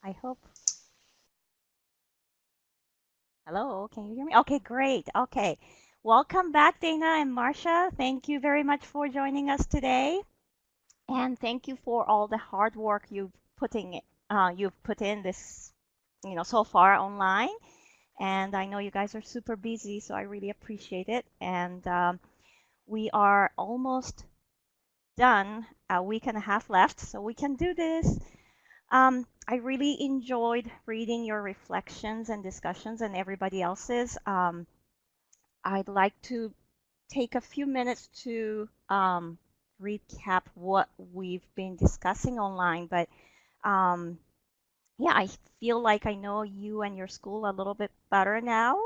I hope. Hello, can you hear me? Okay, great. Okay. Welcome back, Dana and Marcia. Thank you very much for joining us today. And thank you for all the hard work you've put in this, so far online. And I know you guys are super busy, so I really appreciate it. And we are almost done, a week and a half left, so we can do this. I really enjoyed reading your reflections and discussions and everybody else's. I'd like to take a few minutes to recap what we've been discussing online, but um, yeah, I feel like I know you and your school a little bit better now.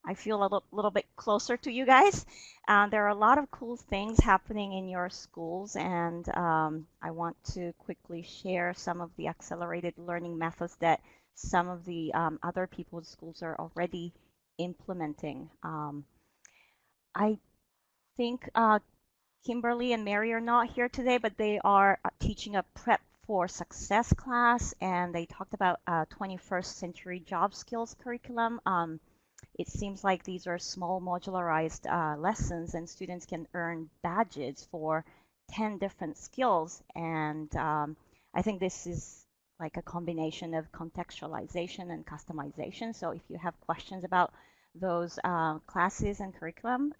I feel a little bit closer to you guys. There are a lot of cool things happening in your schools, and I want to quickly share some of the accelerated learning methods that some of the other people's schools are already implementing. I think Kimberly and Mary are not here today, but they are teaching a prep for success class, and they talked about 21st century job skills curriculum. It seems like these are small modularized lessons, and students can earn badges for 10 different skills. And I think this is like a combination of contextualization and customization. So if you have questions about those classes and curriculum,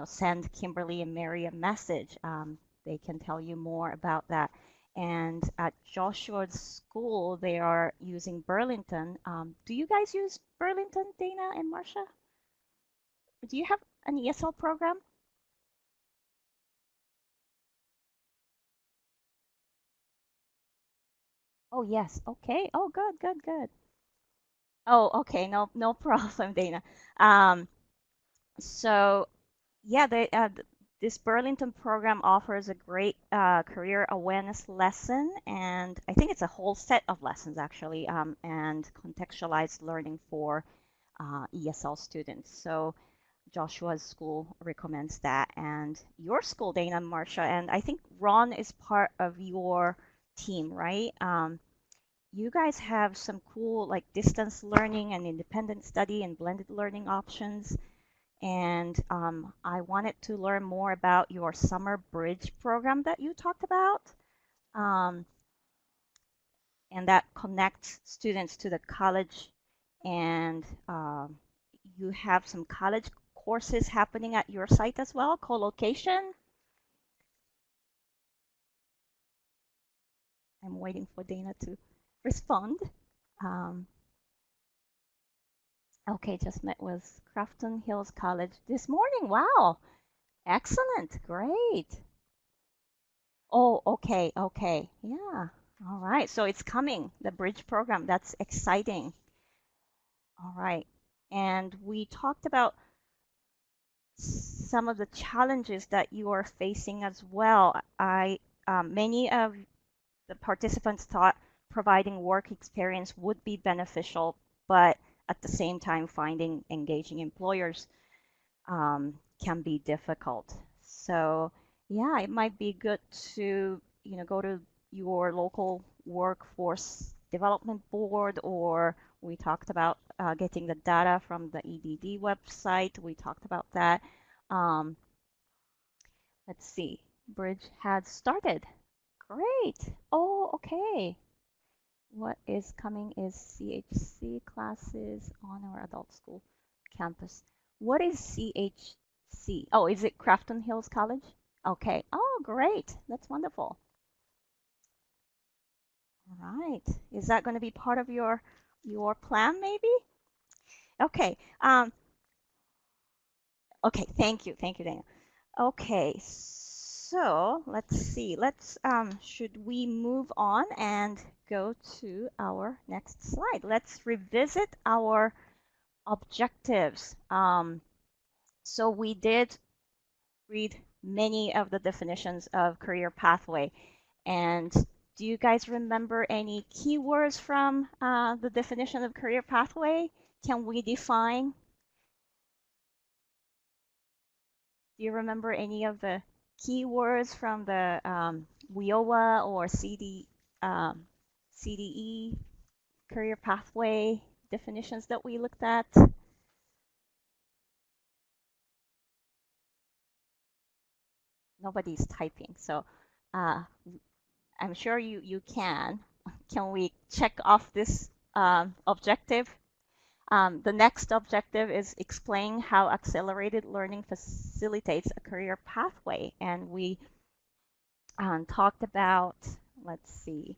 send Kimberly and Mary a message. They can tell you more about that. And at Joshua's school, they are using Burlington. Do you guys use Burlington, Dana and Marcia? Do you have an ESL program? Oh, yes. Okay. Oh, good, good, good. Oh, okay. No, no problem, Dana. Um, so yeah, this Burlington program offers a great career awareness lesson, and I think it's a whole set of lessons actually, and contextualized learning for ESL students. So Joshua's school recommends that, and your school, Dana, Marcia, and I think Ron is part of your team, right? You guys have some cool like distance learning and independent study and blended learning options. And I wanted to learn more about your summer bridge program that you talked about, um, and that connects students to the college. And you have some college courses happening at your site as well, co-location. I'm waiting for Dana to respond. Um, okay, just met with Crafton Hills College this morning. Wow, excellent, great. Oh, okay, okay. Yeah. All right. So it's coming, the bridge program. That's exciting. All right. And we talked about some of the challenges that you are facing as well. Many of the participants thought providing work experience would be beneficial, but at the same time, finding engaging employers can be difficult. So yeah, it might be good to, go to your local workforce development board, or we talked about getting the data from the EDD website. We talked about that. Um, let's see. Bridge had started. Great. Oh, okay. What is coming is CHC classes on our adult school campus. What is CHC? Oh, is it Crafton Hills College? Okay. Oh, great. That's wonderful. All right. Is that going to be part of your plan maybe? Okay. Okay, thank you. Thank you, Dana. Okay. So, let's see. Should we move on and go to our next slide? Let's revisit our objectives. So we did read many of the definitions of career pathway. And do you guys remember any keywords from the definition of career pathway? Can we define? Do you remember any of the keywords from the WIOA or CD? Um, CDE, career pathway definitions that we looked at? Nobody's typing, so uh, I'm sure you can. Can we check off this objective? The next objective is explain how accelerated learning facilitates a career pathway. And we talked about, let's see,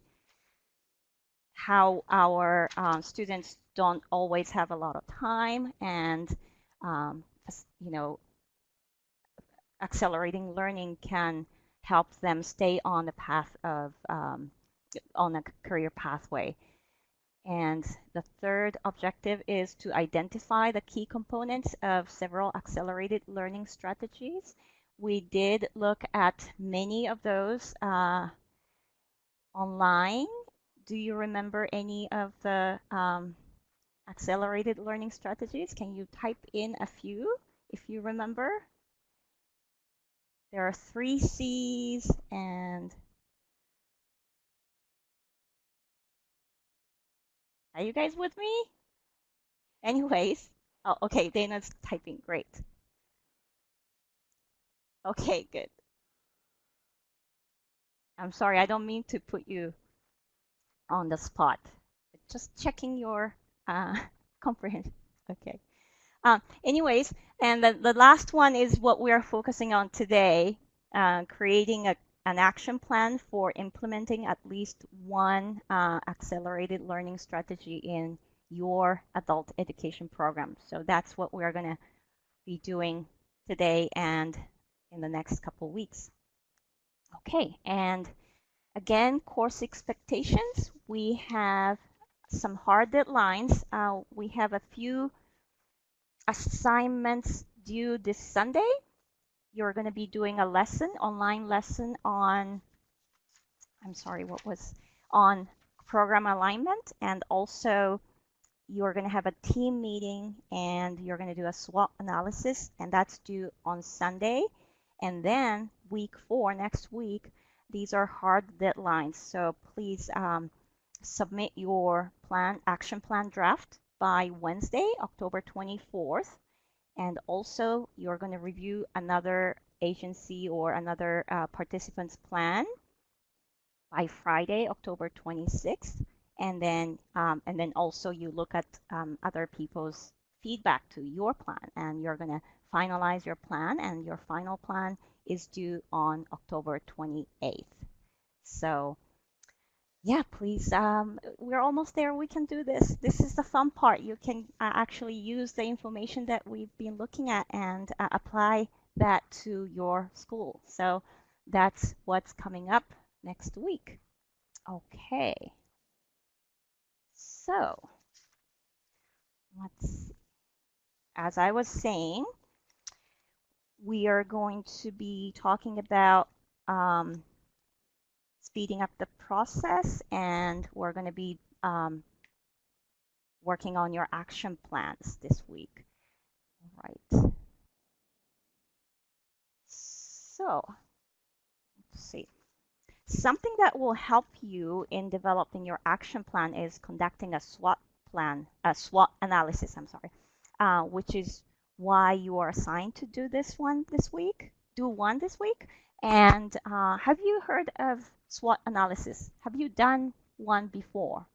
how our students don't always have a lot of time, and um, you know, accelerating learning can help them stay on the path of on a career pathway. And the third objective is to identify the key components of several accelerated learning strategies. We did look at many of those online. Do you remember any of the accelerated learning strategies? Can you type in a few if you remember? There are 3 C's and are you guys with me? Anyways, oh, okay, Dana's typing. Great. Okay, good. I'm sorry, I don't mean to put you on the spot. Just checking your uh, comprehension. Okay. Anyways, and the last one is what we are focusing on today, creating an action plan for implementing at least one accelerated learning strategy in your adult education program. So that's what we are going to be doing today and in the next couple weeks. Okay, and again, course expectations. We have some hard deadlines. We have a few assignments due this Sunday. You're going to be doing a lesson, online lesson on, I'm sorry, what was on program alignment, and also you're going to have a team meeting and you're going to do a SWOT analysis, and that's due on Sunday. And then week 4, next week, these are hard deadlines. So please submit your action plan draft by Wednesday, October 24th. And also, you're going to review another agency or another participant's plan by Friday, October 26th. And then also you look at other people's feedback to your plan, and you're going to finalize your plan, and your final plan is due on October 28th. So yeah, please. We're almost there. We can do this. This is the fun part. You can actually use the information that we've been looking at and apply that to your school. So that's what's coming up next week. Okay. So let's see. As I was saying, we are going to be talking about speeding up the process, and we're going to be working on your action plans this week. Right. So, let's see. Something that will help you in developing your action plan is conducting a SWOT analysis, I'm sorry, which is why you are assigned to do one this week. And have you heard of SWOT analysis? Have you done one before?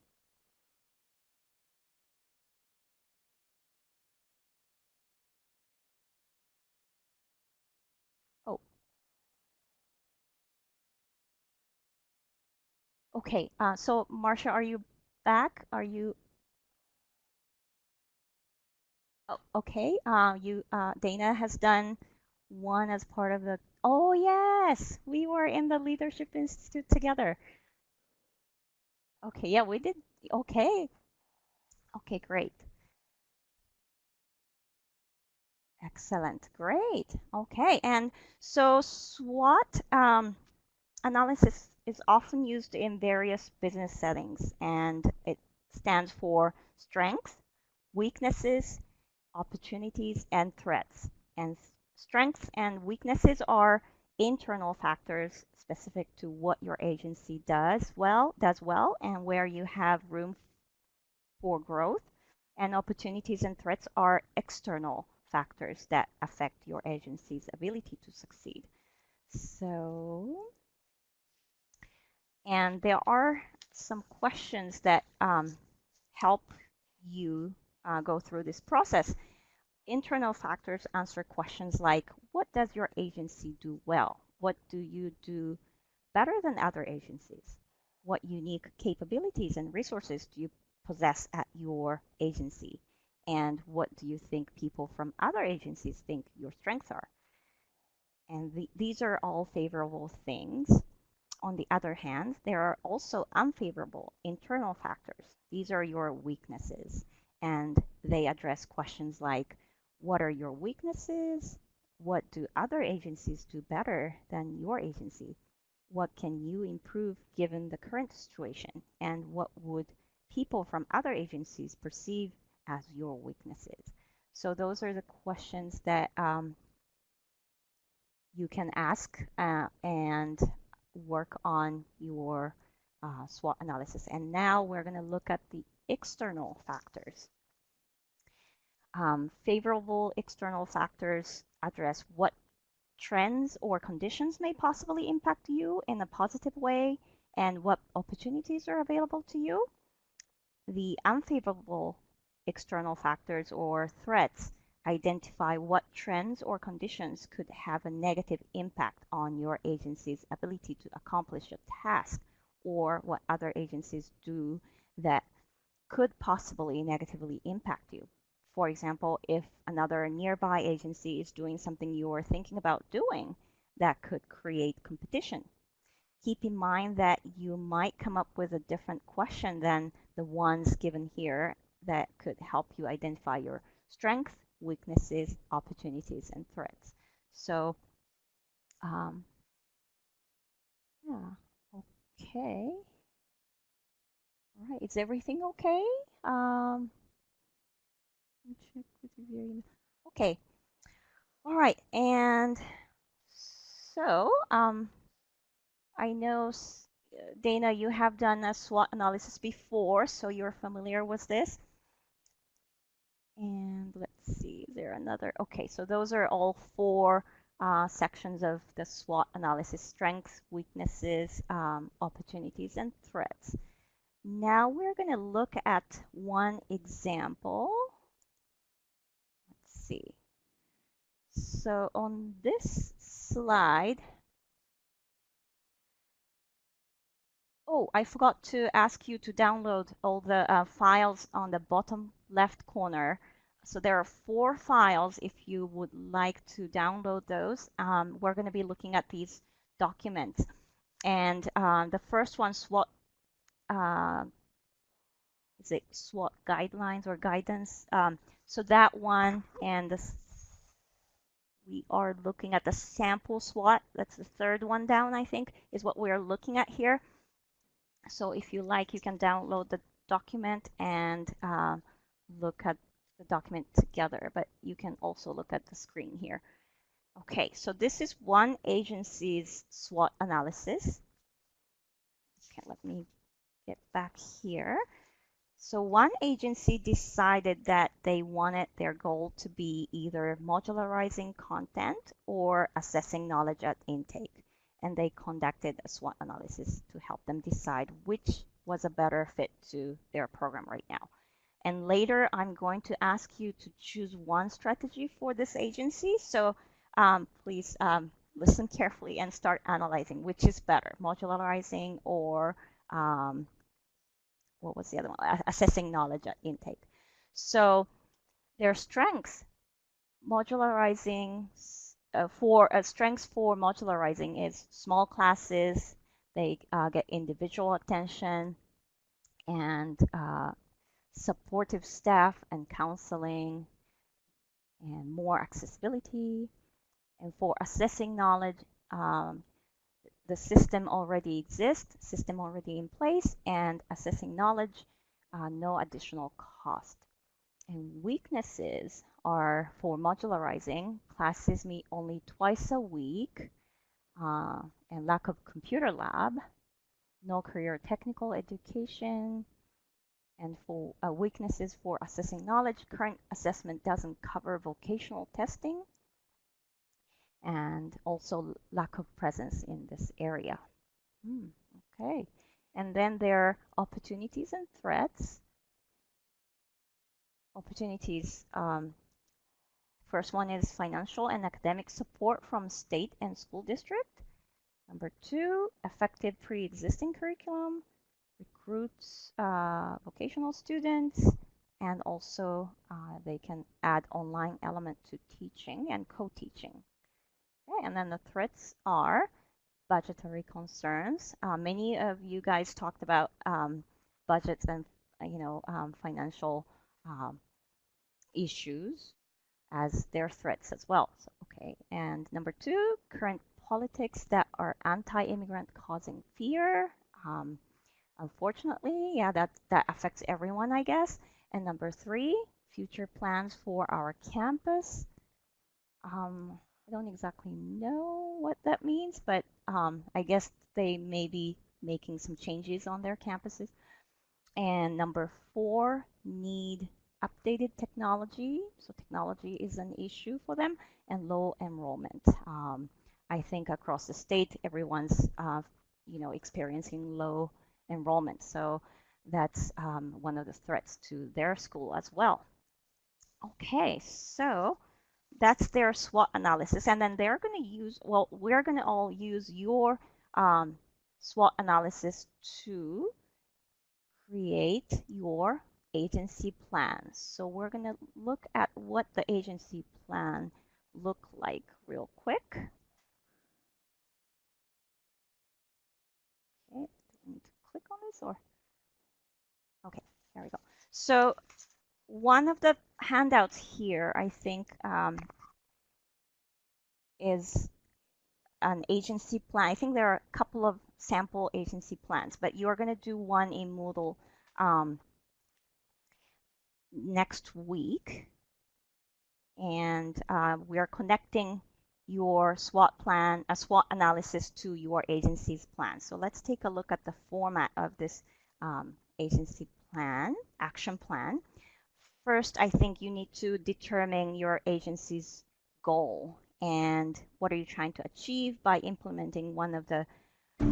Oh, okay. So Marcia, are you back? Are you okay? Dana has done one as part of the. Oh yes, we were in the Leadership Institute together. Okay, yeah, we did. Okay, okay, great, excellent, great. Okay, and so SWOT analysis is often used in various business settings, and it stands for strengths, weaknesses, opportunities, and threats. And strengths and weaknesses are internal factors specific to what your agency does well, and where you have room for growth. And opportunities and threats are external factors that affect your agency's ability to succeed. So, and there are some questions that help you go through this process. Internal factors answer questions like, what does your agency do well? What do you do better than other agencies? What unique capabilities and resources do you possess at your agency? And what do you think people from other agencies think your strengths are? And these are all favorable things. On the other hand, there are also unfavorable internal factors. These are your weaknesses, and they address questions like, what are your weaknesses? What do other agencies do better than your agency? What can you improve given the current situation? And what would people from other agencies perceive as your weaknesses? So those are the questions that you can ask and work on your SWOT analysis. And now we're going to look at the external factors. Favorable external factors address what trends or conditions may possibly impact you in a positive way and what opportunities are available to you. The unfavorable external factors or threats identify what trends or conditions could have a negative impact on your agency's ability to accomplish a task, or what other agencies do that could possibly negatively impact you. For example, if another nearby agency is doing something you're thinking about doing, that could create competition. Keep in mind that you might come up with a different question than the ones given here that could help you identify your strengths, weaknesses, opportunities, and threats. So, yeah, okay. All right, is everything okay? Okay. All right, and so I know, Dana, you have done a SWOT analysis before, so you're familiar with this. And let's see, is there another? Okay, so those are all four sections of the SWOT analysis: strengths, weaknesses, opportunities, and threats. Now we're going to look at one example. Let's see. So on this slide, oh, I forgot to ask you to download all the files on the bottom left corner. So there are 4 files if you would like to download those. We're going to be looking at these documents. And the first one, SWOT, is it SWOT guidelines or guidance? So that one, and we are looking at the sample SWOT. That's the third one down, I think, is what we're looking at here. So if you like, you can download the document and look at the document together, but you can also look at the screen here. Okay, so this is one agency's SWOT analysis. Okay, let me get back here. So one agency decided that they wanted their goal to be either modularizing content or assessing knowledge at intake. And they conducted a SWOT analysis to help them decide which was a better fit to their program right now. And later, I'm going to ask you to choose one strategy for this agency. So please listen carefully and start analyzing which is better, modularizing or what was the other one? Assessing knowledge at intake. So their strengths, modularizing strengths for modularizing is small classes. They get individual attention and supportive staff and counseling and more accessibility. And for assessing knowledge, the system already exists, system already in place, and assessing knowledge, no additional cost. And weaknesses are for modularizing. Classes meet only twice a week. and lack of computer lab, no career technical education, and for weaknesses for assessing knowledge. Current assessment doesn't cover vocational testing, and also lack of presence in this area. Okay. And then there are opportunities and threats. Opportunities. First one is financial and academic support from state and school district. Number two, effective pre-existing curriculum, recruits vocational students, and also they can add online element to teaching and co-teaching. Okay, and then the threats are budgetary concerns. Many of you guys talked about budgets and financial um, issues as their threats as well. So, okay, and number two, current politics that are anti-immigrant causing fear. Unfortunately, yeah, that affects everyone, I guess. And number three, future plans for our campus. I don't exactly know what that means, but I guess they may be making some changes on their campuses. And number four, need updated technology. So technology is an issue for them, and low enrollment. I think across the state, everyone's experiencing low enrollment. So that's one of the threats to their school as well. Okay, so that's their SWOT analysis, and then they're going to use, well, we're going to all use your SWOT analysis to create your agency plan. So we're going to look at what the agency plan look like real quick. Okay, do I need to click on this or? Okay, there we go. So one of the handouts here, I think, is an agency plan. I think there are a couple of sample agency plans, but you're going to do one in Moodle next week. And we are connecting your SWOT plan, a SWOT analysis to your agency's plan. So let's take a look at the format of this agency plan, action plan. First, I think you need to determine your agency's goal and what are you trying to achieve by implementing one of the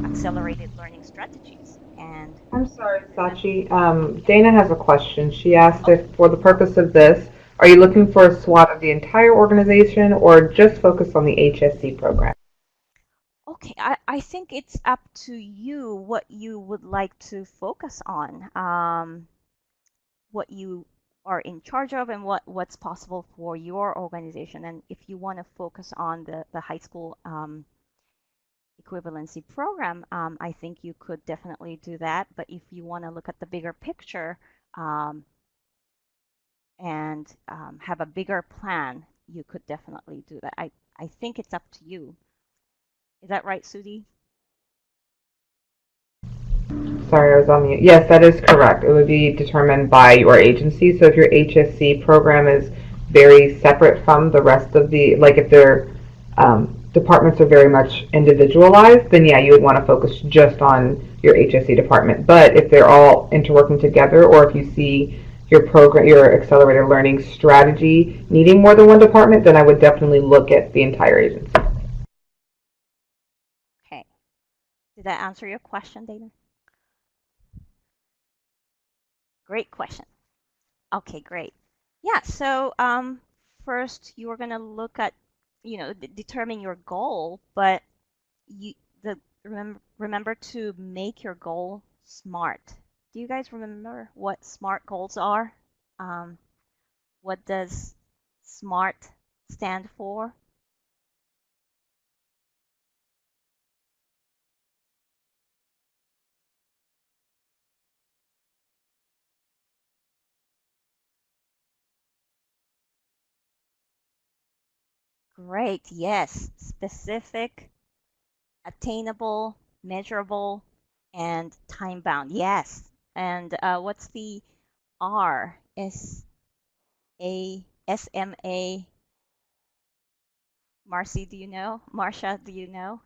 accelerated learning strategies. And I'm sorry, Sachi. Dana has a question. She asked if, for the purpose of this, are you looking for a SWOT of the entire organization or just focus on the HSC program? okay, I think it's up to you what you would like to focus on, what you are in charge of, and what's possible for your organization. And if you want to focus on the high school equivalency program, I think you could definitely do that. But if you want to look at the bigger picture um, and have a bigger plan, you could definitely do that. I think it's up to you. Is that right, Sudhi? Sorry, I was on mute. Yes, that is correct. It would be determined by your agency. So if your HSC program is very separate from the rest of the, like if their departments are very much individualized, then yeah, you would want to focus just on your HSC department. But if they're all interworking together, or if you see your program, your accelerated learning strategy needing more than one department, then I would definitely look at the entire agency. Okay. Did that answer your question, Dana? Great question. Okay, great. Yeah, so first you're gonna look at, determine your goal, but you the remember to make your goal SMART. Do you guys remember what SMART goals are? Um, what does SMART stand for? Great, yes. Specific, attainable, measurable, and time bound. Yes. And what's the R? SMA. Marcy, do you know? Marcia, do you know?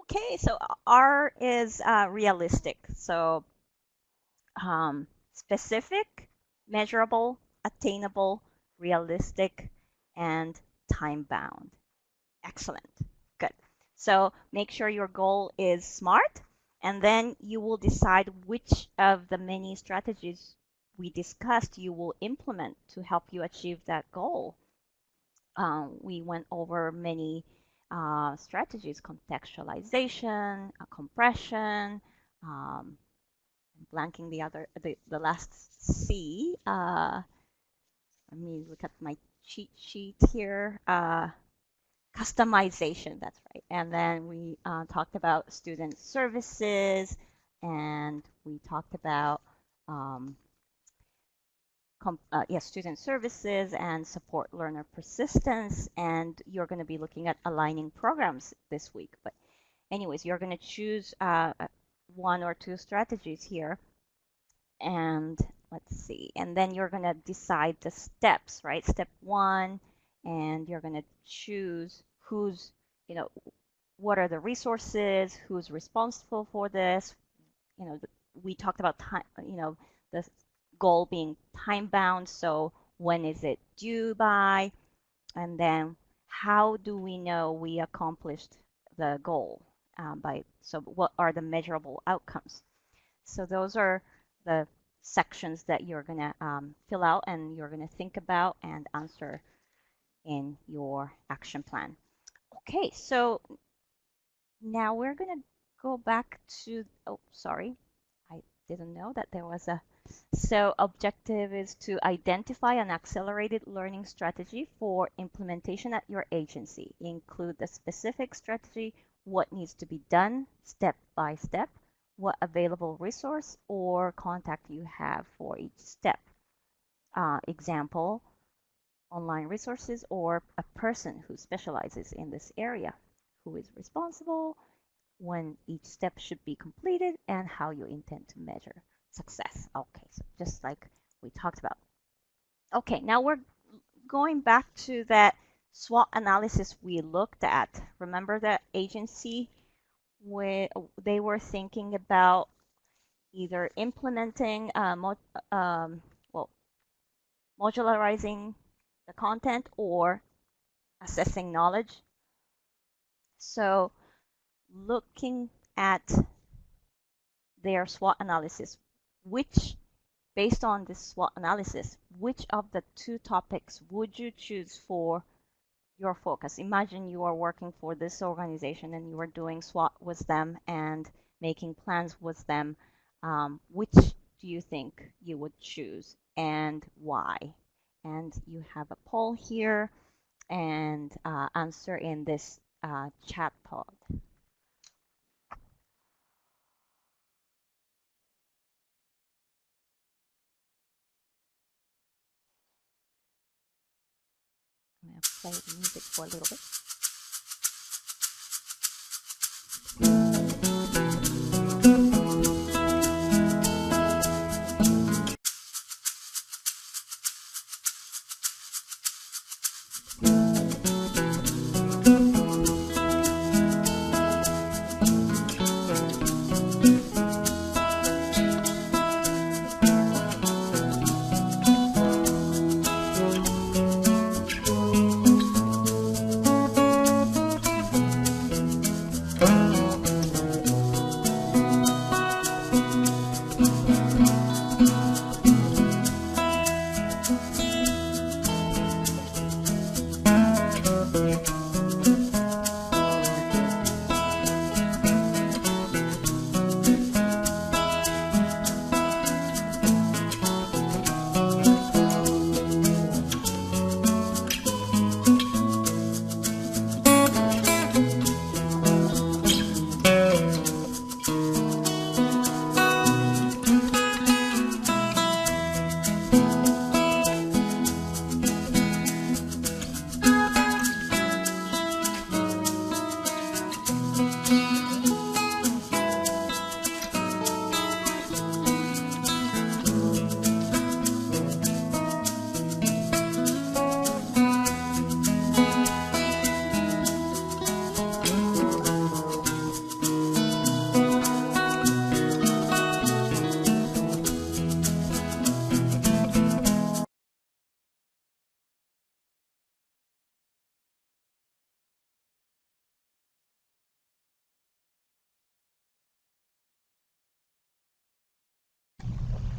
Okay, so R is realistic. So specific, measurable, attainable, realistic, and time bound. Excellent. Good. So make sure your goal is SMART, and then you will decide which of the many strategies we discussed you will implement to help you achieve that goal. We went over many strategies: contextualization, compression, um, blanking the last C. Let me look at my cheat sheet here. Customization, that's right. And then we talked about student services, and we talked about um, yes, student services and support learner persistence. And you're going to be looking at aligning programs this week. But anyways, you're going to choose one or two strategies here, and let's see, and then you're going to decide the steps, right? Step one, and you're going to choose who's, you know, what are the resources, who's responsible for this. You know, we talked about time, the goal being time bound, so when is it due by, and then how do we know we accomplished the goal so what are the measurable outcomes? So those are the sections that you're going to fill out and you're going to think about and answer in your action plan. Okay, so now we're going to go back to, oh, sorry, I didn't know that there was a, so objective is to identify an accelerated learning strategy for implementation at your agency. Include the specific strategy, what needs to be done step by step, what available resource or contact you have for each step. Example, online resources or a person who specializes in this area, who is responsible, when each step should be completed, and how you intend to measure success. Okay, so just like we talked about. Okay, now we're going back to that SWOT analysis we looked at. Remember that agency where they were thinking about either implementing, well, modularizing the content or assessing knowledge. So looking at their SWOT analysis, based on this SWOT analysis, which of the two topics would you choose for your focus? Imagine you are working for this organization and you are doing SWOT with them and making plans with them. Which do you think you would choose and why? And you have a poll here and answer in this chat pod. I'm going to play the music for a little bit.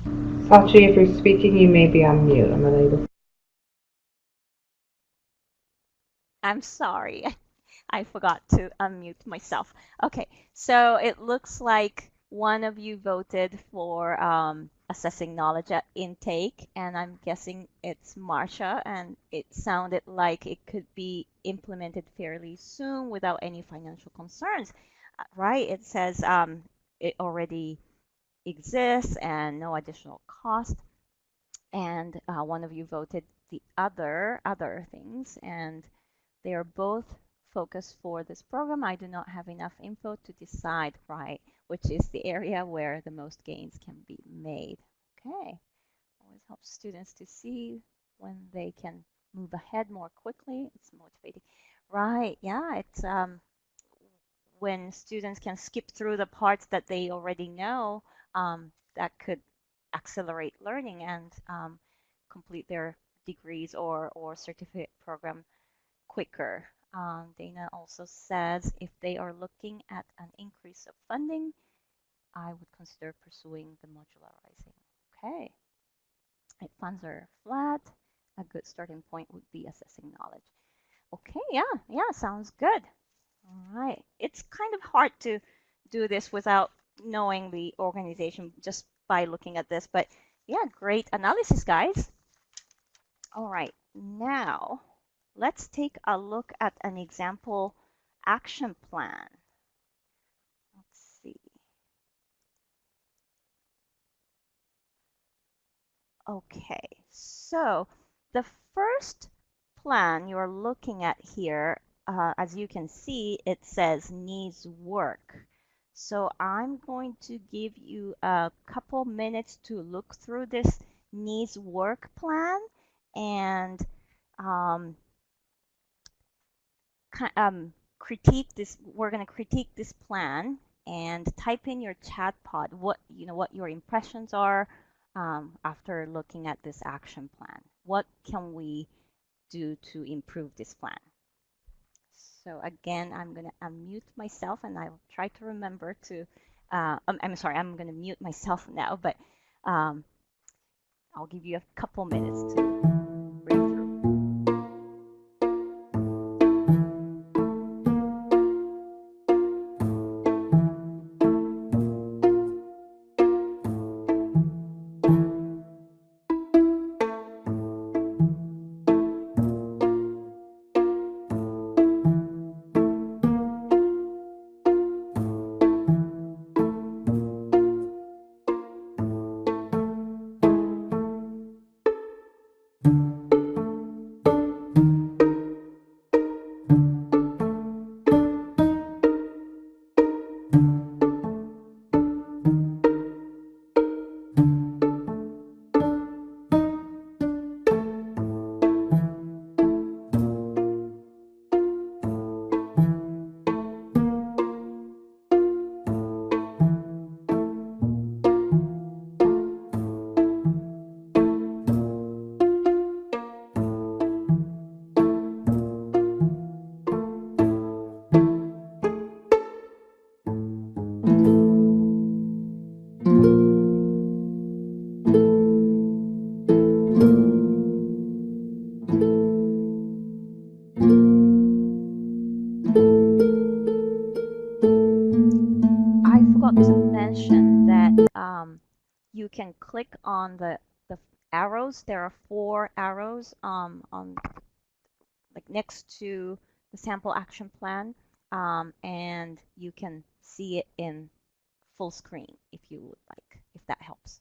Sachi, if you're speaking, you may be on mute. I'm unable to. I'm sorry. I forgot to unmute myself. Okay, so it looks like one of you voted for assessing knowledge at intake, and I'm guessing it's Marcia, and it sounded like it could be implemented fairly soon without any financial concerns, right? It says it already exists and no additional cost, and one of you voted the other things, and they are both focused for this program. I do not have enough info to decide, right, which is the area where the most gains can be made. Okay, always helps students to see when they can move ahead more quickly. It's motivating. Right, yeah, it's when students can skip through the parts that they already know, that could accelerate learning and complete their degrees or certificate program quicker. Dana also says if they are looking at an increase of funding, I would consider pursuing the modularizing. Okay, if funds are flat, a good starting point would be assessing knowledge. Okay, yeah, sounds good. All right. It's kind of hard to do this without knowing the organization just by looking at this, but yeah, great analysis, guys. All right, now let's take a look at an example action plan. Let's see. Okay, so the first plan you're looking at here, as you can see, it says needs work. So I'm going to give you a couple minutes to look through this needs work plan and um, critique this. We're going to critique this plan and type in your chat pod what your impressions are after looking at this action plan. What can we do to improve this plan? So again, I'm going to unmute myself and I'll try to remember to. I'm sorry, I'm going to mute myself now, but um, I'll give you a couple minutes to read through. I forgot to mention that you can click on the arrows. There are four arrows on like next to the sample action plan, and you can see it in full screen if you would like, if that helps.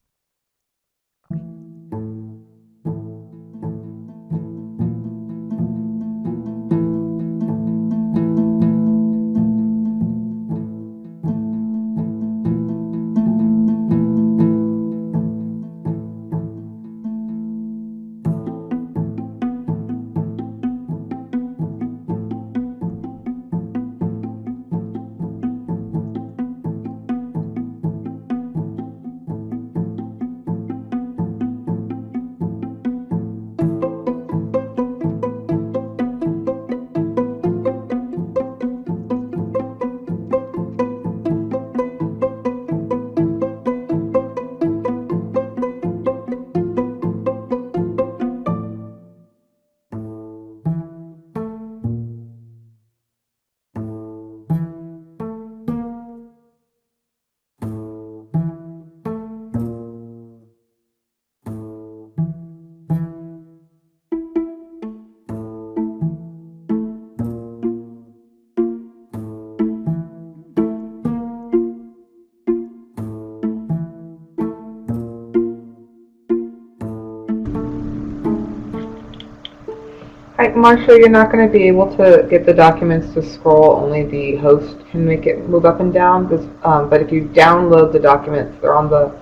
Marcia, you're not going to be able to get the documents to scroll. Only the host can make it move up and down. But if you download the documents, they're on the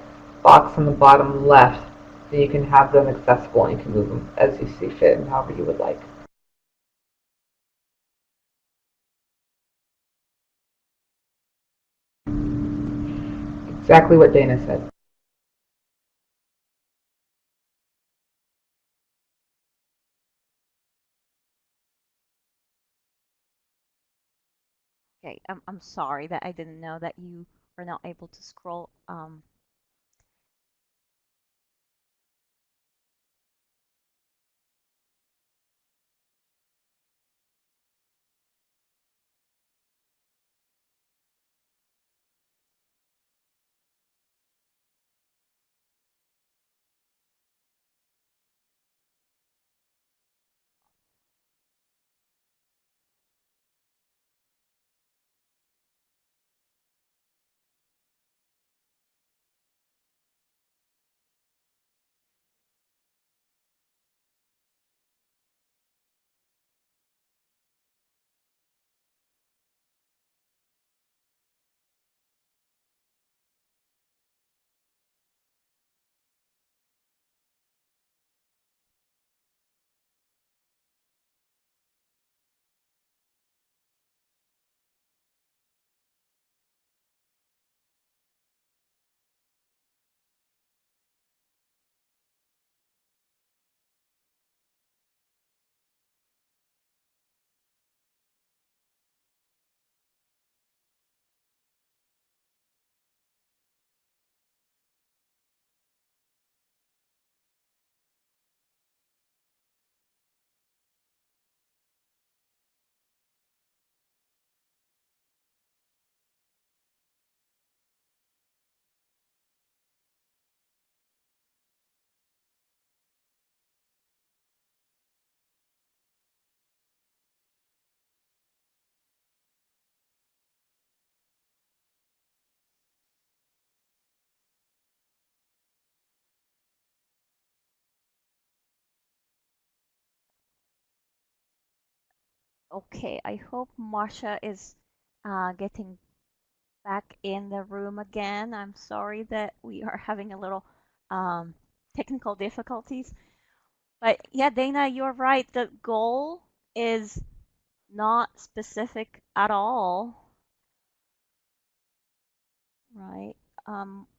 box on the bottom left. Then you can have them accessible and you can move them as you see fit and however you would like. Exactly what Dana said. Okay, I'm sorry that I didn't know that you were not able to scroll. Okay, I hope Marsha is getting back in the room again. I'm sorry that we are having a little um, technical difficulties. But yeah, Dana, you're right. The goal is not specific at all, right?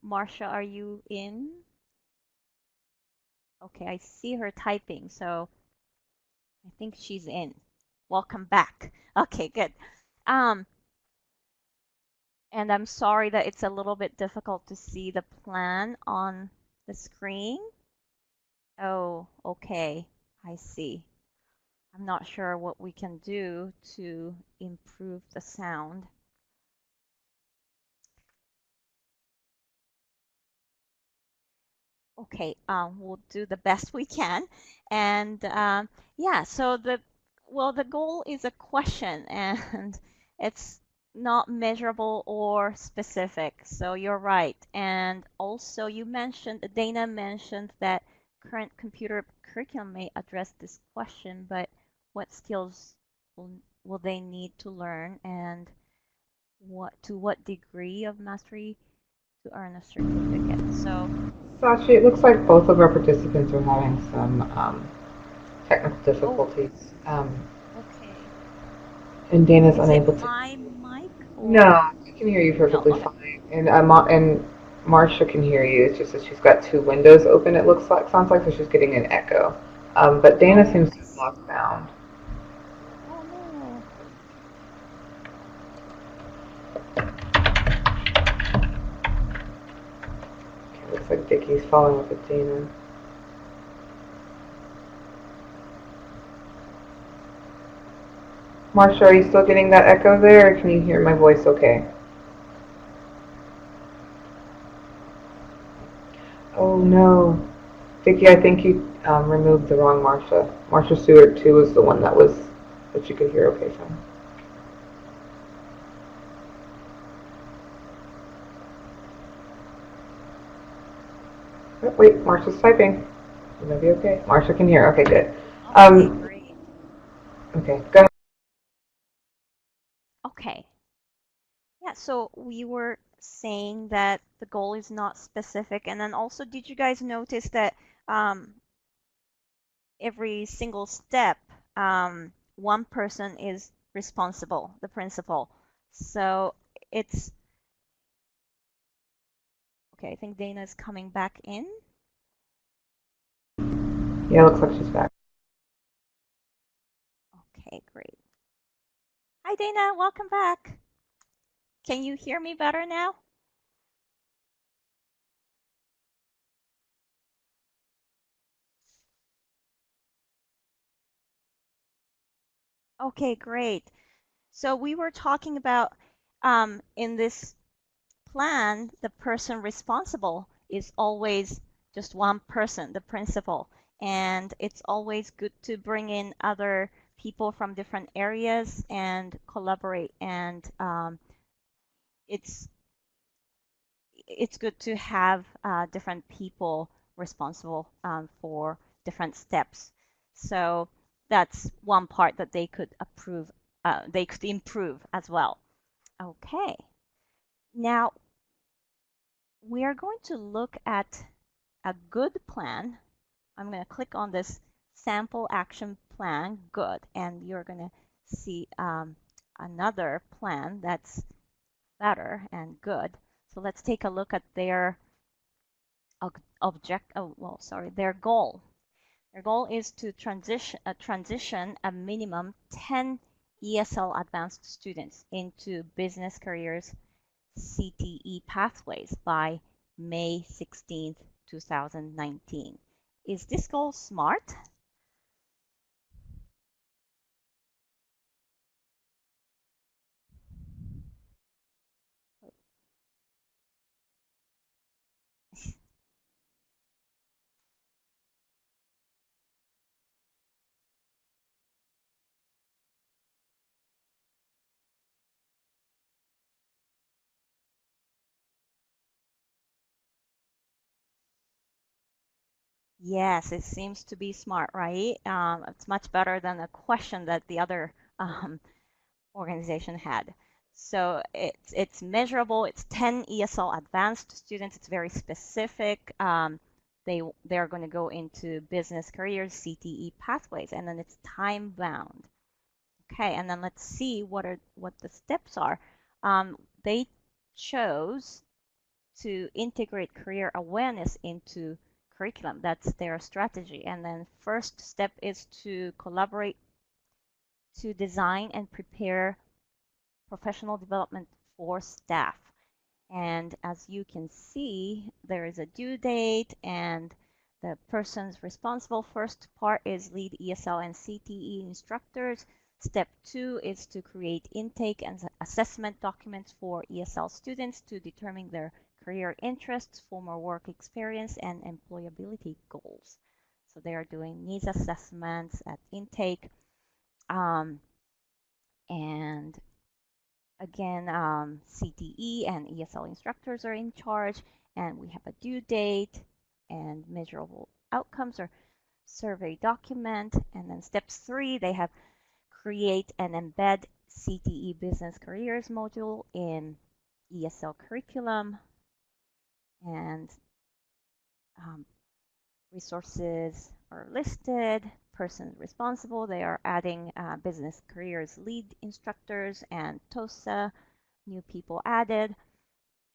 Marsha, are you in? Okay, I see her typing, so I think she's in. Welcome back. Okay, good. Um, and I'm sorry that it's a little bit difficult to see the plan on the screen. Oh, okay. I see. I'm not sure what we can do to improve the sound. Okay, we'll do the best we can. And yeah, so the goal is a question and it's not measurable or specific. So you're right. And also Dana mentioned that current computer curriculum may address this question, but what skills will, will they need to learn and what degree of mastery to earn a certificate? So, Sashi, it looks like both of our participants are having some technical oh, difficulties. okay. And Dana's Is it unable to. my mic No, or I can hear you no? perfectly Okay. fine. And Marcia can hear you. It's just that she's got two windows open. It looks like sounds like so she's getting an echo. But Dana Oh, seems to I have see. lost sound. Oh no. Okay, looks like Vicky's following up with Dana. Marcia, are you still getting that echo there, or can you hear my voice okay? Oh no. Vicky, I think you removed the wrong Marcia. Marcia Stewart 2 was the one that you could hear okay from. Oh, wait, Marcia's typing. You may be okay. Marcia can hear. Okay, good. Okay, Um, great. Okay, go ahead. Okay. Yeah, so we were saying that the goal is not specific. And then also, did you guys notice that um, every single step, one person is responsible, the principal. So it's okay. I think Dana is coming back in. Yeah, looks like she's back. Okay, great. Hi, Dana. Welcome back. Can you hear me better now? Okay, great. So we were talking about in this plan, the person responsible is always just one person, the principal. And it's always good to bring in other people from different areas and collaborate. And it's it's good to have different people responsible for different steps. So that's one part that they could approve. They could improve as well. Okay. Now we are going to look at a good plan. I'm going to click on this sample action plan, good, and you're going to see another plan that's better and good. So let's take a look at their their goal. Their goal is to transition a minimum 10 ESL advanced students into business careers CTE pathways by May 16th, 2019. Is this goal smart? Yes, it seems to be smart, right? It's much better than a question that the other organization had. So it's measurable. It's 10 ESL advanced students. It's very specific. They're going to go into business careers, CTE pathways, and then it's time bound. Okay, and then let's see what the steps are. They chose to integrate career awareness into curriculum. That's their strategy. And then first step is to collaborate to design and prepare professional development for staff. And as you can see, there is a due date and the persons responsible. First part is lead ESL and CTE instructors. Step 2 is to create intake and assessment documents for ESL students to determine their career interests, former work experience, and employability goals. So they are doing needs assessments at intake. Um, and again, CTE and ESL instructors are in charge, and we have a due date and measurable outcomes or survey document. And then steps 3, they have create and embed CTE business careers module in ESL curriculum, and um, resources are listed, persons responsible, they are adding business careers lead instructors and TOSA, new people added,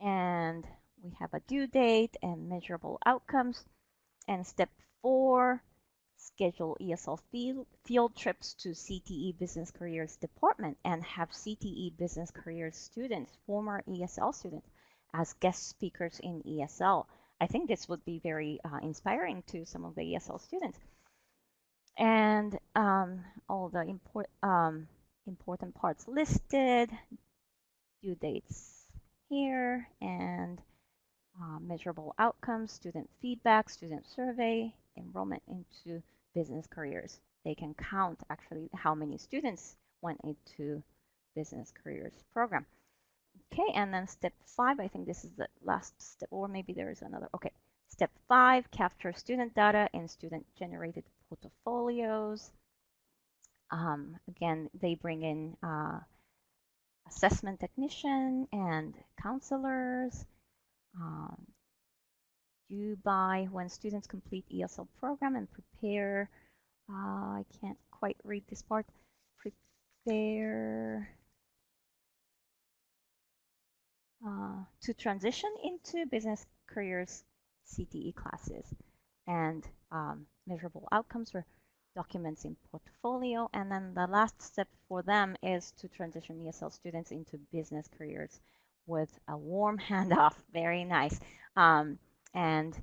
and we have a due date and measurable outcomes. And step 4, schedule ESL field trips to CTE Business Careers Department and have CTE Business Careers students, former ESL students, as guest speakers in ESL. I think this would be very inspiring to some of the ESL students. And all the important parts listed, due dates here, and measurable outcomes, student feedback, student survey, enrollment into business careers. They can count actually how many students went into business careers program. Okay, and then step 5, I think this is the last step, or maybe there is another. Okay, step 5, capture student data in student generated portfolios. Again, they bring in assessment technician and counselors. Um, due by when students complete ESL program and prepare. I can't quite read this part. Prepare to transition into business careers CTE classes and measurable outcomes for documents in portfolio. And then the last step for them is to transition ESL students into business careers with a warm handoff. Very nice. And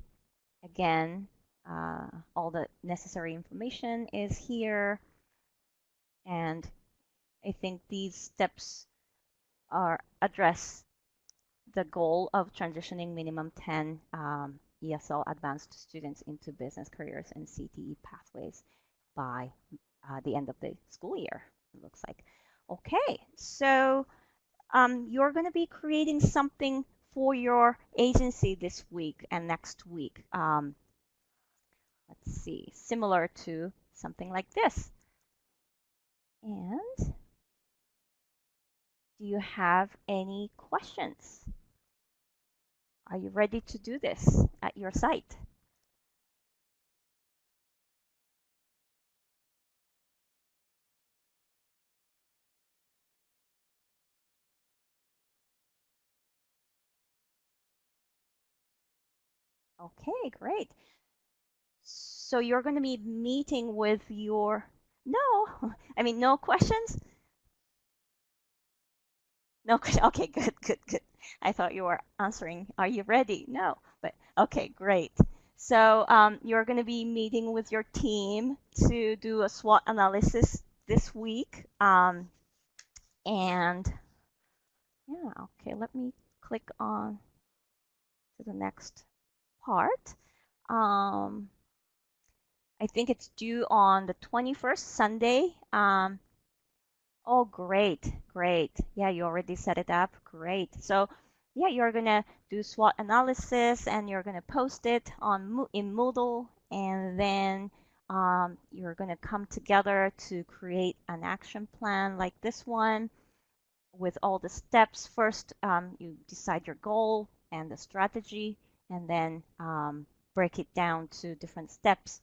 again, all the necessary information is here. And I think these steps are address the goal of transitioning minimum 10 ESL advanced students into business careers and CTE pathways by the end of the school year, it looks like. Okay, so you're going to be creating something for your agency this week and next week. Let's see, similar to something like this. And do you have any questions? Are you ready to do this at your site? Okay, great. So you're going to be meeting with your, no, I mean, no questions? No, okay, good, good, good. I thought you were answering, are you ready? No, but okay, great. So you're going to be meeting with your team to do a SWOT analysis this week. And yeah, okay, let me click on to the next part. Um, I think it's due on the 21st, Sunday. Oh, great, great. Yeah, you already set it up. Great. So, yeah, you're gonna do SWOT analysis and you're gonna post it on in Moodle, and then you're gonna come together to create an action plan like this one with all the steps. First, you decide your goal and the strategy, and then break it down to different steps.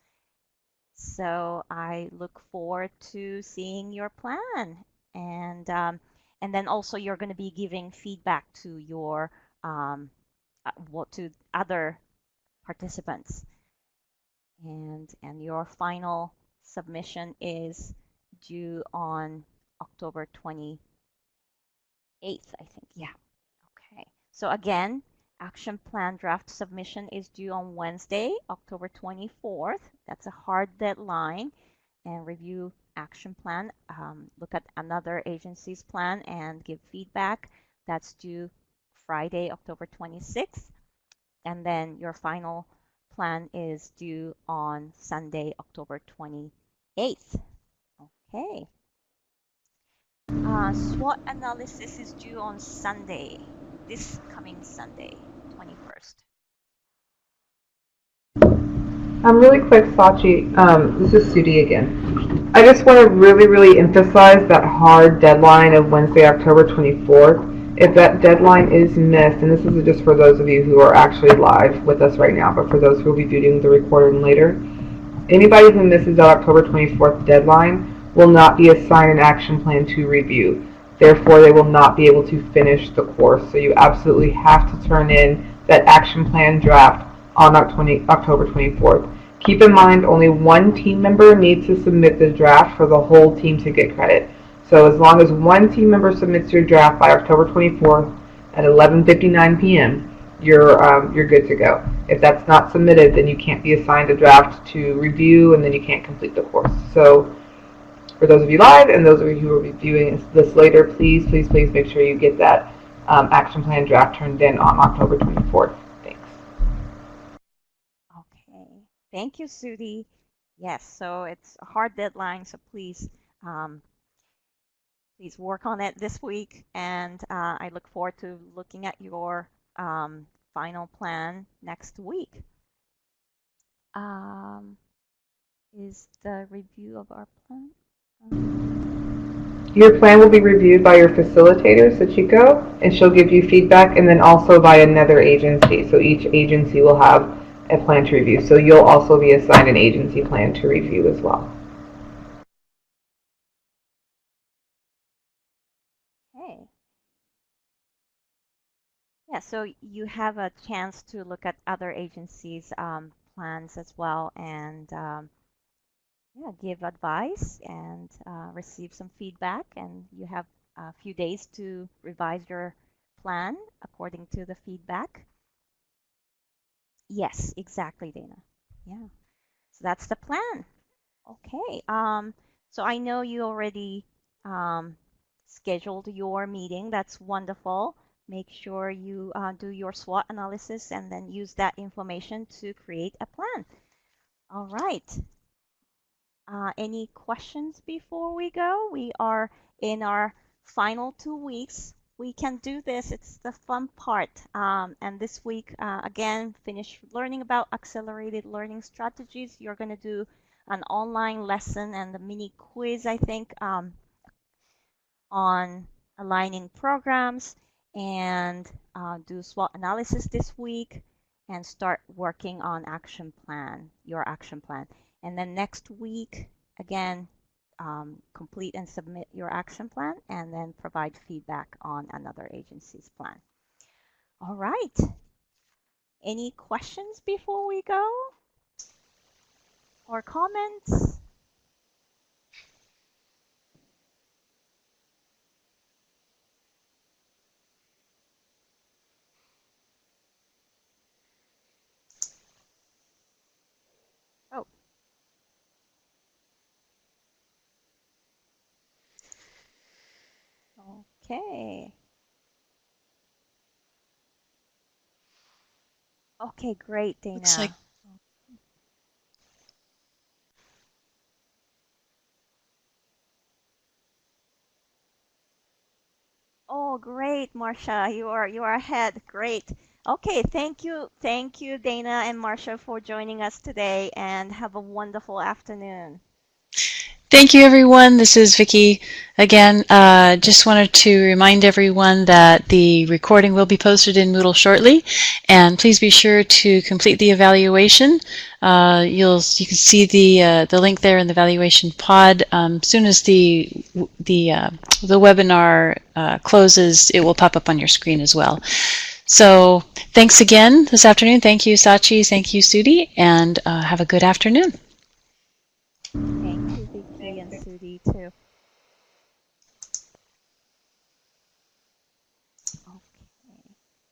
So I look forward to seeing your plan, and then also you're going to be giving feedback to your what to other participants, and your final submission is due on October 28th, I think. Yeah. Okay. So again, action plan draft submission is due on Wednesday, October 24th. That's a hard deadline. And review action plan. Look at another agency's plan and give feedback. That's due Friday, October 26th. And then your final plan is due on Sunday, October 28th. Okay. SWOT analysis is due on Sunday, this coming Sunday, 21st. Really quick, Sachi. This is Sudi again. I just want to really, really emphasize that hard deadline of Wednesday, October 24th. If that deadline is missed, and this is just for those of you who are actually live with us right now, but for those who will be viewing the recording later, anybody who misses that October 24th deadline will not be assigned an action plan to review. Therefore, they will not be able to finish the course. So you absolutely have to turn in that action plan draft on October 24th. Keep in mind, only one team member needs to submit the draft for the whole team to get credit. So as long as one team member submits your draft by October 24th at 11:59 p.m., you're good to go. If that's not submitted, then you can't be assigned a draft to review, and then you can't complete the course. So for those of you live and those of you who will be viewing this later, please, please, please make sure you get that action plan draft turned in on October 24th. Thanks. Okay. Thank you, Sudi. Yes, so it's a hard deadline, so um, please work on it this week, and I look forward to looking at your final plan next week. Um, is the review of our plan? Your plan will be reviewed by your facilitator, Sachiko, and she'll give you feedback, and then also by another agency. So each agency will have a plan to review. So you'll also be assigned an agency plan to review as well. Okay. Yeah, so you have a chance to look at other agencies' plans as well and yeah, give advice and receive some feedback. And you have a few days to revise your plan according to the feedback. Yes, exactly, Dana. Yeah, so that's the plan. Okay. So I know you already um, scheduled your meeting. That's wonderful. Make sure you do your SWOT analysis and then use that information to create a plan. All right. Any questions before we go? We are in our final 2 weeks. We can do this. It's the fun part. And this week, again, finish learning about accelerated learning strategies. You're going to do an online lesson and a mini quiz, I think, on aligning programs and do SWOT analysis this week and start working on your action plan. And then next week, again, complete and submit your action plan and then provide feedback on another agency's plan. All right. Any questions before we go or comments? Oh, okay. Okay, great, Looks like Dana. Oh, great, Marcia. You are ahead. Great. Okay, thank you, Dana and Marcia, for joining us today, and have a wonderful afternoon. Thank you, everyone. This is Vicki again. Just wanted to remind everyone that the recording will be posted in Moodle shortly, and please be sure to complete the evaluation. You can see the link there in the evaluation pod. As soon as the webinar closes, it will pop up on your screen as well. So thanks again this afternoon. Thank you, Sachi. Thank you, Sudi, and have a good afternoon. Thank you, Vicky and Sudie, too.